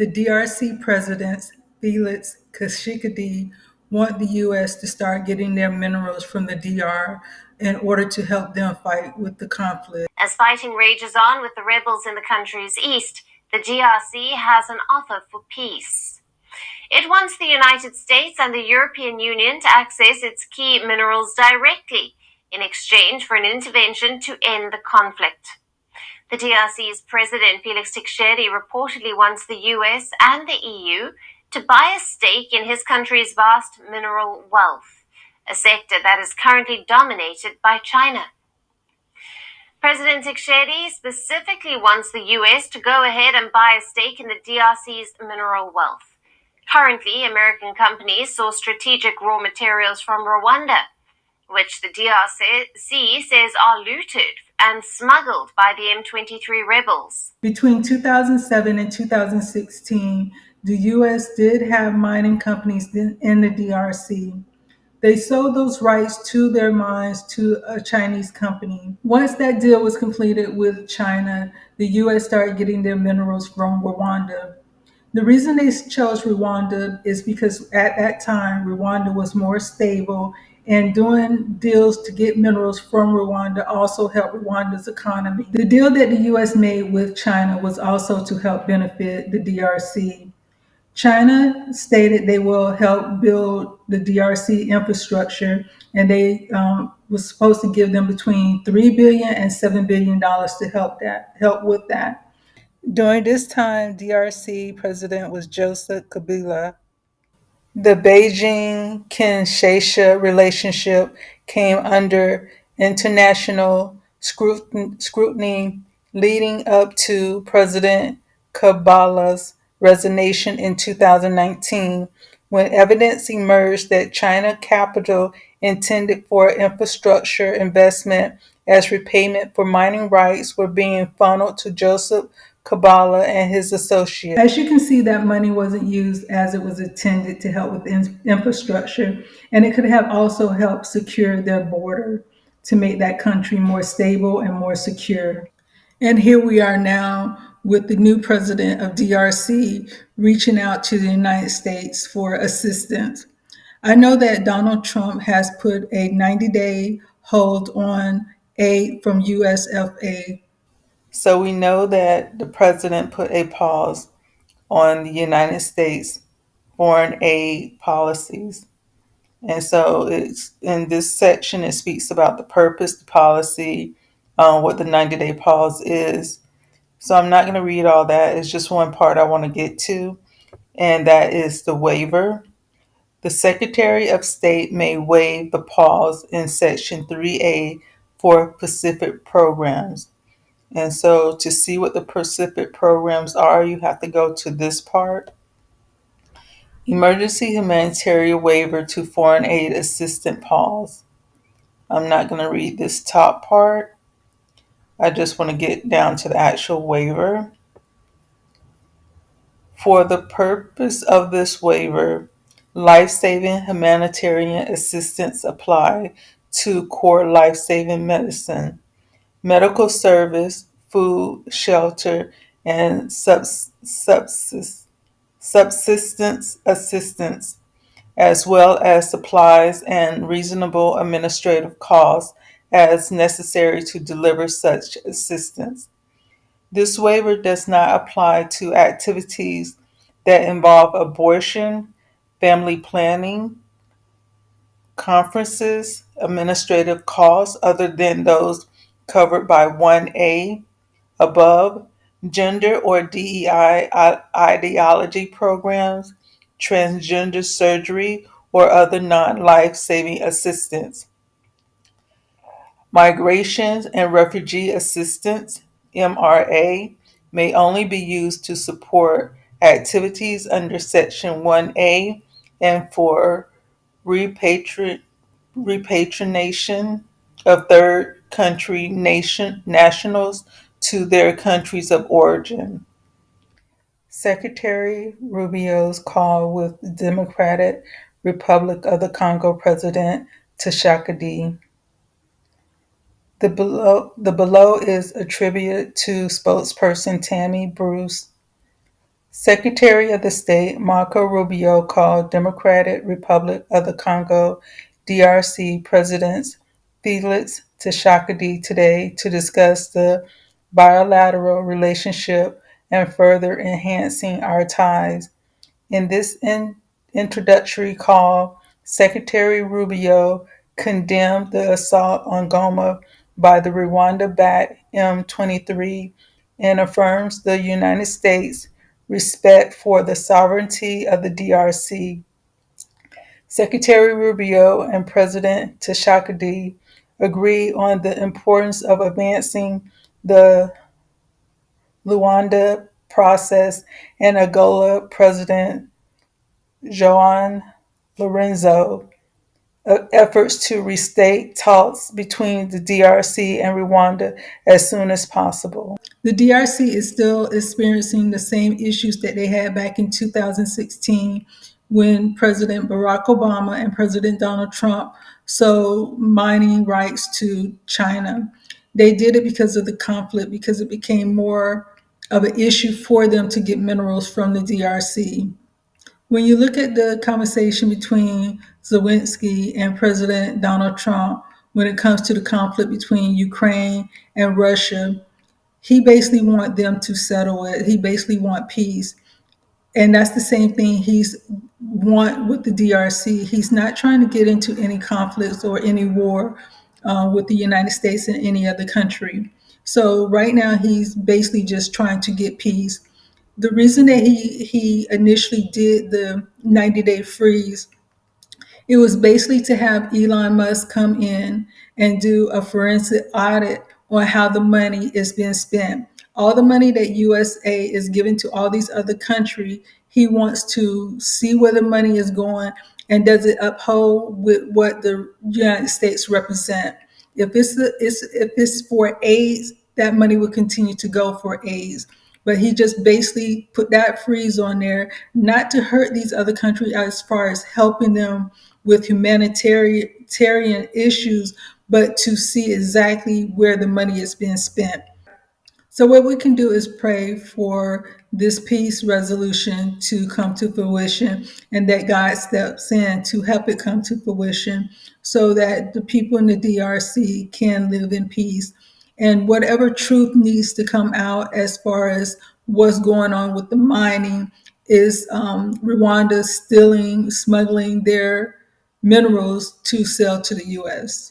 The DRC president, Felix Tshisekedi, want the U.S. to start getting their minerals from the DR in order to help them fight with the conflict. As fighting rages on with the rebels in the country's east, the DRC has an offer for peace. It wants the United States and the European Union to access its key minerals directly in exchange for an intervention to end the conflict. The DRC's President Felix Tshisekedi reportedly wants the US and the EU to buy a stake in his country's vast mineral wealth, a sector that is currently dominated by China. President Tshisekedi specifically wants the US to go ahead and buy a stake in the DRC's mineral wealth. Currently, American companies source strategic raw materials from Rwanda, which the DRC says are looted and smuggled by the M23 rebels. Between 2007 and 2016, the U.S. did have mining companies in the DRC. They sold those rights to their mines to a Chinese company. Once that deal was completed with China, the U.S. started getting their minerals from Rwanda. The reason they chose Rwanda is because at that time, Rwanda was more stable, and doing deals to get minerals from Rwanda also helped Rwanda's economy. The deal that the U.S. made with China was also to help benefit the DRC. China stated they will help build the DRC infrastructure, and they was supposed to give them between $3 billion and $7 billion to help with that. During this time, DRC president was Joseph Kabila. The Beijing-Kinshasa relationship came under international scrutiny leading up to President Kabila's resignation in 2019, when evidence emerged that China capital intended for infrastructure investment as repayment for mining rights were being funneled to Joseph Kabila and his associates. As you can see, that money wasn't used as it was intended to help with infrastructure, and it could have also helped secure their border to make that country more stable and more secure. And here we are now with the new president of DRC reaching out to the United States for assistance. I know that Donald Trump has put a 90-day hold on aid from USFA. So we know that the president put a pause on the United States foreign aid policies. And so it's in this section, it speaks about the purpose, the policy, what the 90-day pause is. So I'm not going to read all that. It's just one part I want to get to, and that is the waiver. The Secretary of State may waive the pause in Section 3A for Pacific programs. And so to see what the Pacific programs are, you have to go to this part. Emergency humanitarian waiver to foreign aid assistant pause. I'm not going to read this top part. I just want to get down to the actual waiver. For the purpose of this waiver, life-saving humanitarian assistance apply to core life-saving medicine, medical service, food, shelter, and subsistence assistance, as well as supplies and reasonable administrative costs as necessary to deliver such assistance. This waiver does not apply to activities that involve abortion, family planning, conferences, administrative costs other than those covered by 1A above, gender or DEI ideology programs, transgender surgery, or other non-life saving assistance. Migration and refugee assistance, MRA, may only be used to support activities under Section 1A and for repatriation of third country nationals to their countries of origin. Secretary Rubio's call with the Democratic Republic of the Congo President Tshisekedi. The below is attributed to spokesperson Tammy Bruce. Secretary of the State Marco Rubio called Democratic Republic of the Congo DRC President Felix Tshisekedi today to discuss the bilateral relationship and further enhancing our ties. In this introductory call, Secretary Rubio condemned the assault on Goma by the Rwanda-backed M23 and affirms the United States' respect for the sovereignty of the DRC. Secretary Rubio and President Tshisekedi agreed on the importance of advancing the Luanda process and Angola President João Lorenzo efforts to restate talks between the DRC and Rwanda as soon as possible. The DRC is still experiencing the same issues that they had back in 2016 when President Barack Obama and President Donald Trump sold mining rights to China. They did it because of the conflict, because it became more of an issue for them to get minerals from the DRC. When you look at the conversation between Zelensky and President Donald Trump when it comes to the conflict between Ukraine and Russia, he basically want them to settle it. He basically want peace. And that's the same thing he's want with the DRC. He's not trying to get into any conflicts or any war with the United States and any other country. So right now he's basically just trying to get peace. The reason that he initially did the 90-day freeze, it was basically to have Elon Musk come in and do a forensic audit on how the money is being spent. All the money that USA is giving to all these other countries, he wants to see where the money is going and does it uphold with what the United States represent. If it's for AIDS, that money will continue to go for AIDS. But he just basically put that freeze on there, not to hurt these other countries as far as helping them with humanitarian issues, but to see exactly where the money is being spent. So, what we can do is pray for this peace resolution to come to fruition and that God steps in to help it come to fruition so that the people in the DRC can live in peace. And whatever truth needs to come out as far as what's going on with the mining is Rwanda stealing, smuggling their minerals to sell to the US.